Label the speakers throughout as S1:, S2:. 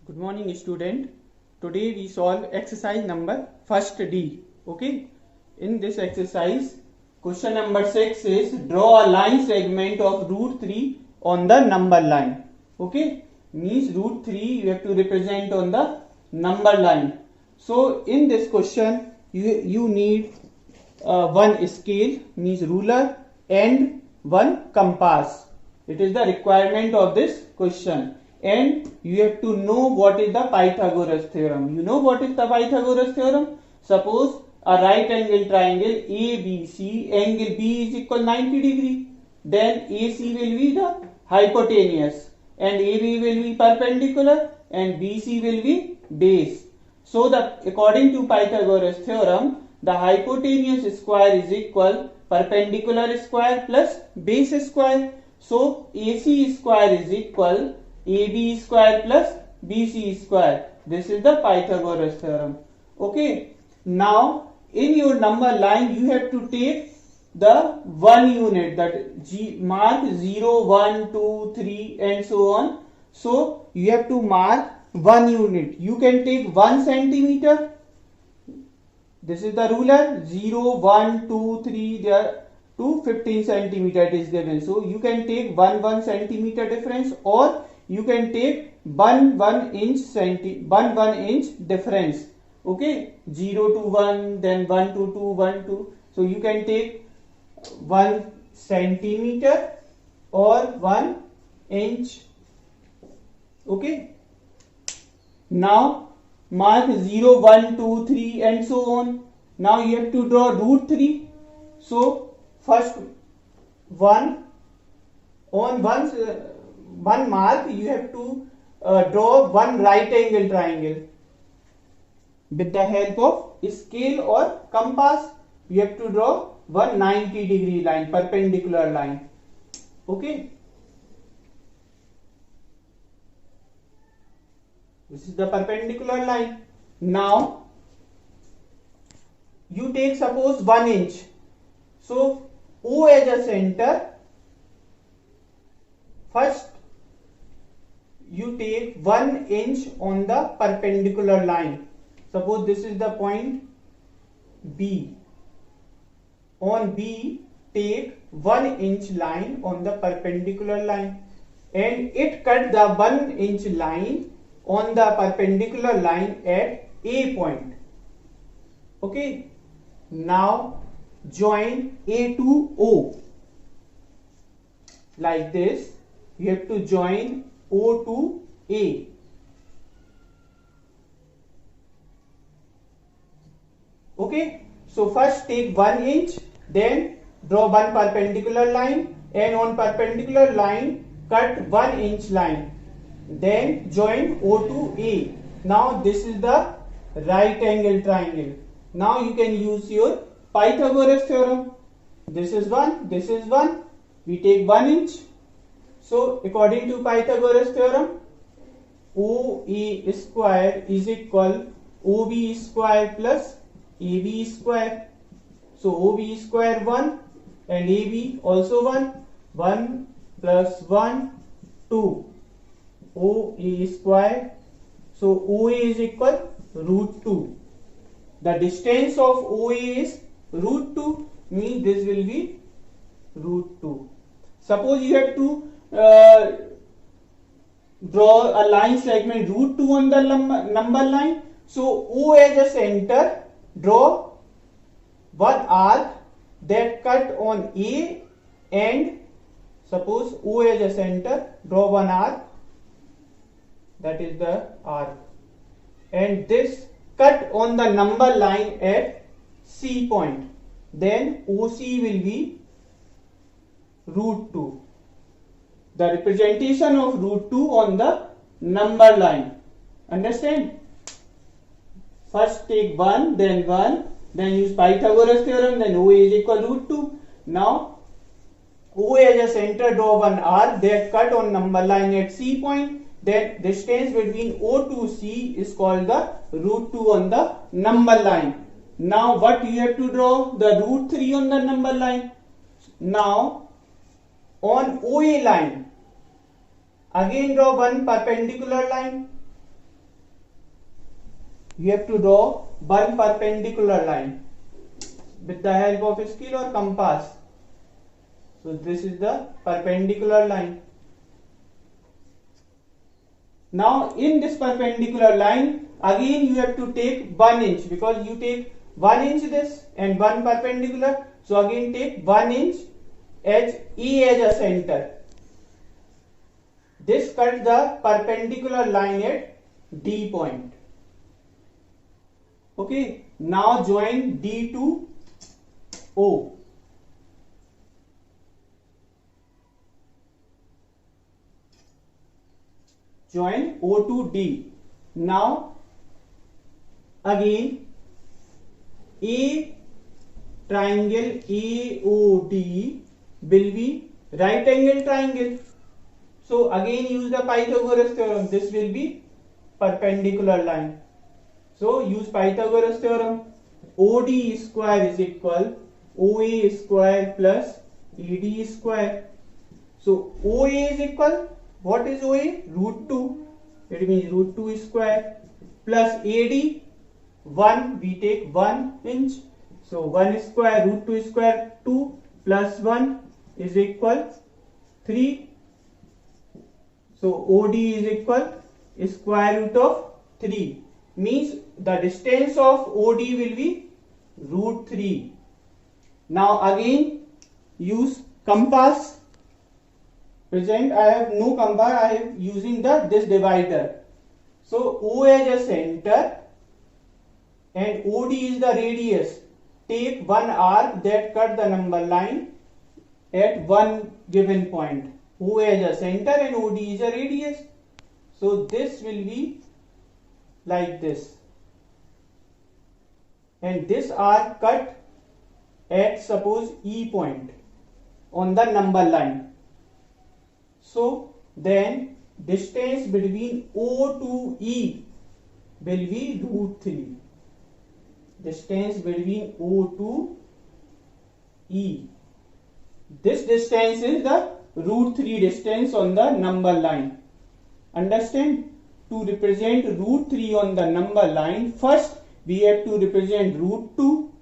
S1: Good morning, student. Today we solve exercise number first D. Okay. In this exercise, question number 6 is draw a line segment of root 3 on the number line. Okay. Means root 3 you have to represent on the number line. So in this question, you need one scale, means ruler, and one compass. It is the requirement of this question. And you have to know what is the Pythagoras theorem. You know what is the Pythagoras theorem? Suppose a right angle triangle ABC, angle B is equal 90 degree. Then AC will be the hypotenuse and AB will be perpendicular and BC will be base. So according to Pythagoras theorem, the hypotenuse square is equal perpendicular square plus base square. So AC square is equal AB square plus BC square. This is the Pythagoras theorem. Okay. Now in your number line you have to take the one unit, that mark 0, 1, 2, 3 and so on. So you have to mark one unit. You can take 1 centimeter. This is the ruler. 0, 1, 2, 3. There to 15 centimeter it is given. So you can take 1 centimeter difference, or you can take 1 inch difference. Okay, 0 to 1, then 1 to 2, 1 to. So you can take 1 centimeter or 1 inch. Okay. Now mark 0, 1, 2, 3 and so on. Now you have to draw root 3. So first one mark you have to draw one right angle triangle with the help of scale or compass. You have to draw one 90 degree line, perpendicular line. Okay. This is the perpendicular line. Now you take suppose 1 inch. So O as a center. First you take 1 inch on the perpendicular line. Suppose this is the point B. On B, take 1 inch line on the perpendicular line, and it cut the 1 inch line on the perpendicular line at A point. Okay. Now join A to O. Like this, you have to join O to A. Okay. So first take 1 inch, then draw one perpendicular line, and on perpendicular line cut 1 inch line. Then join O to A. Now this is the right angle triangle. Now you can use your Pythagoras theorem. This is 1, this is 1. We take 1 inch. So according to Pythagoras theorem, OA square is equal OB square plus AB square. So OB square 1 and AB also 1. 1 plus 1, 2. OA square. So OA is equal root 2. The distance of OA is root 2, means this will be root 2. Suppose you have to draw a line segment root 2 on the number line. So O as a center, draw one arc that cut on A, and suppose O as a center, draw one arc, that is the arc, and this cut on the number line at C point. Then OC will be root 2. The representation of root 2 on the number line. Understand? First take 1, then use Pythagoras theorem, then OA is equal root 2. Now OA as a center, draw one arc that cut on number line at C point. Then distance between O to C is called the root 2 on the number line. Now what you have to draw? The root 3 on the number line. Now on OA line, again draw one perpendicular line. you have to draw one perpendicular line with the help of a scale or compass. So this is the perpendicular line. Now in this perpendicular line, again you have to take 1 inch, because you take 1 inch this and 1 perpendicular. So again take 1 inch as E as a center. This cuts the perpendicular line at D point. Okay, now join D to O. Join O to D. Now again A triangle AOD will be right angle triangle. So again use the Pythagoras theorem. This will be perpendicular line. So use Pythagoras theorem. OD square is equal OA square plus AD square. So OA is equal, what is OA? Root 2. It means root 2 square plus AD 1, we take 1 inch. So 1 square root 2 square 2 plus 1 is equal 3. So OD is equal square root of 3. Means the distance of OD will be root 3. Now again use compass. Present I have no compass, I am using this divider. So O as a center and OD is the radius. Take one arc that cut the number line at one given point. O as a center and OD is a radius. So this will be like this. And this arc cut at suppose E point on the number line. So then distance between O to E will be root 3. Distance between O to E. This distance is the root 3 distance on the number line. Understand? To represent root 3 on the number line, first we have to represent root 2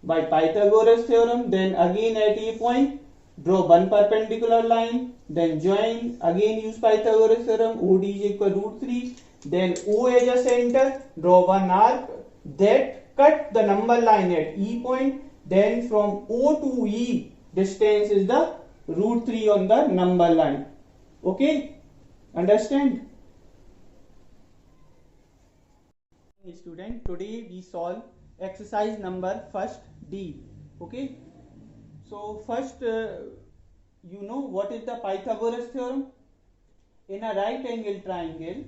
S1: by Pythagoras theorem. Then again at A point, draw one perpendicular line. Then join, again use Pythagoras theorem. OD is equal root 3. Then O as a center, draw one arc that cut the number line at E point. Then from O to E, distance is the root 3 on the number line. Okay? Understand? Student, today we solve exercise number first D. Okay? So first, you know what is the Pythagoras theorem? In a right angle triangle,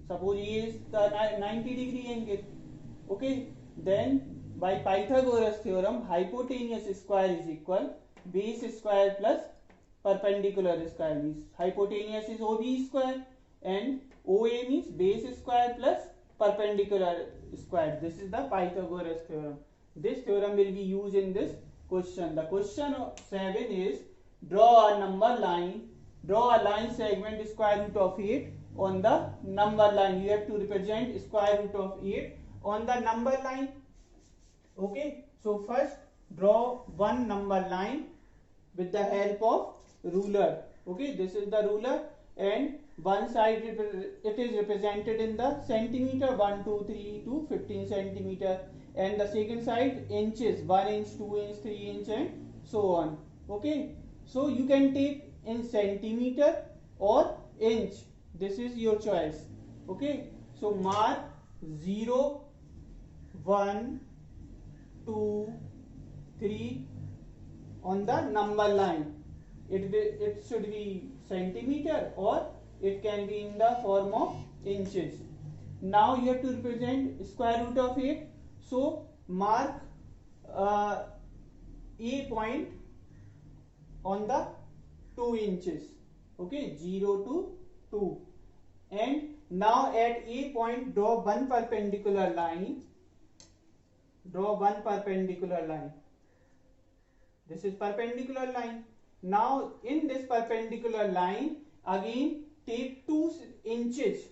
S1: suppose A is the 90-degree angle. Okay? Then by Pythagoras theorem, hypotenuse square is equal base square plus perpendicular square. Means hypotenuse is OB square and OA means base square plus perpendicular square. This is the Pythagoras theorem. This theorem will be used in this question. The question 7 is draw a number line, draw a line segment square root of 8 on the number line. You have to represent square root of 8 on the number line. Okay, so first draw one number line with the help of ruler. Okay, this is the ruler and one side it is represented in the centimeter 1, 2, 3 to 15 centimeter, and the second side inches 1 inch, 2 inch, 3 inch and so on. Okay, so you can take in centimeter or inch, this is your choice. Okay, so mark 0, 1, 2, 3 on the number line. It should be centimeter or it can be in the form of inches. Now you have to represent square root of 8. So mark A point on the 2 inches. Okay, 0 to 2. And now at A point draw one perpendicular line. Draw one perpendicular line. This is perpendicular line. Now in this perpendicular line again take 2 inches.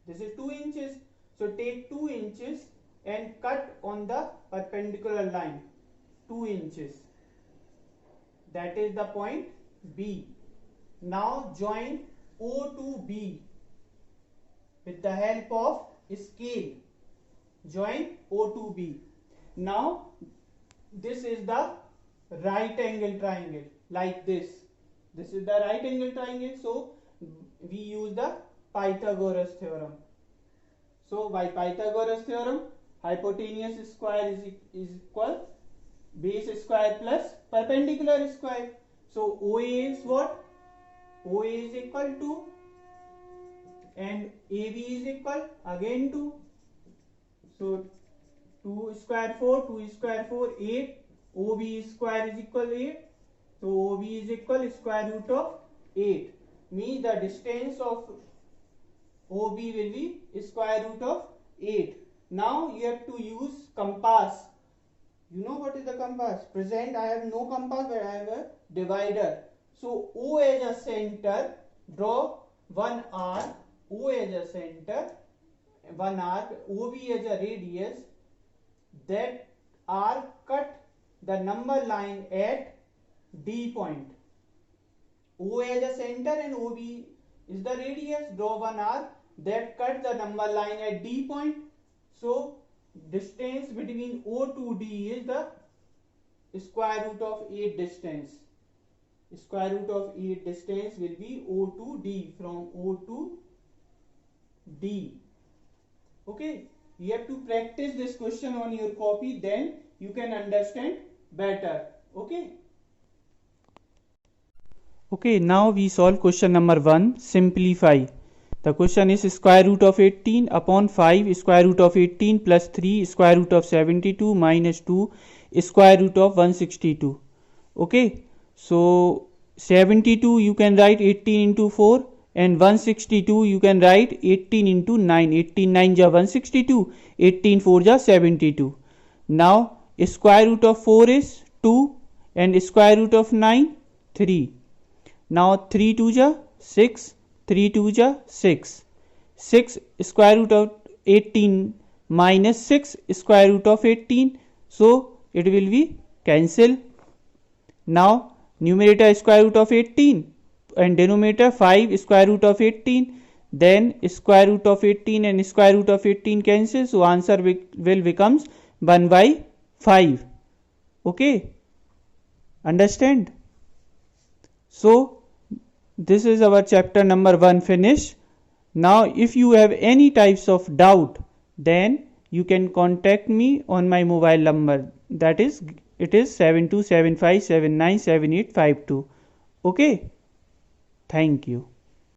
S1: This is 2 inches. So take 2 inches and cut on the perpendicular line 2 inches. That is the point B. Now join O to B with the help of scale. Join O to B. Now this is the right angle triangle, like this. This is the right angle triangle, so we use the Pythagoras theorem. So by Pythagoras theorem, hypotenuse square is equal base square plus perpendicular square. So OA is what? OA is equal to, and AB is equal again to. So 2 square 4, 2 square 4, 8. OB square is equal 8. So OB is equal square root of 8. Means the distance of OB will be square root of 8. Now you have to use compass. You know what is the compass? Present I have no compass, but I have a divider. So O as a center, draw one arc. O as a center, one arc. OB as a radius. That arc cut the number line at D point. O as a center and OB is the radius. Draw one arc that cut the number line at D point. So distance between O to D is the square root of 8 distance. Square root of 8 distance will be O to D, from O to D. Okay, you have to practice this question on your copy, then you can understand better. Okay. Okay, now we solve question number 1. Simplify. The question is square root of 18 upon 5 square root of 18 plus 3 square root of 72 minus 2 square root of 162. Okay, so 72 you can write 18 into 4, and 162 you can write 18 into 9. 18 9 ja 162, 18 4 ja 72. Now square root of 4 is 2 and square root of 9 3. Now 3 2 ja 6, 3 2 ja 6. 6 square root of 18 minus 6 square root of 18. So it will be cancel. Now numerator square root of 18 and denominator 5 square root of 18. Then square root of 18 and square root of 18 cancel. So answer will becomes 1 by 5. Okay. Understand? So this is our chapter number 1 finished. Now if you have any types of doubt, then you can contact me on my mobile number. That is, it is 7275797852. Okay. Thank you.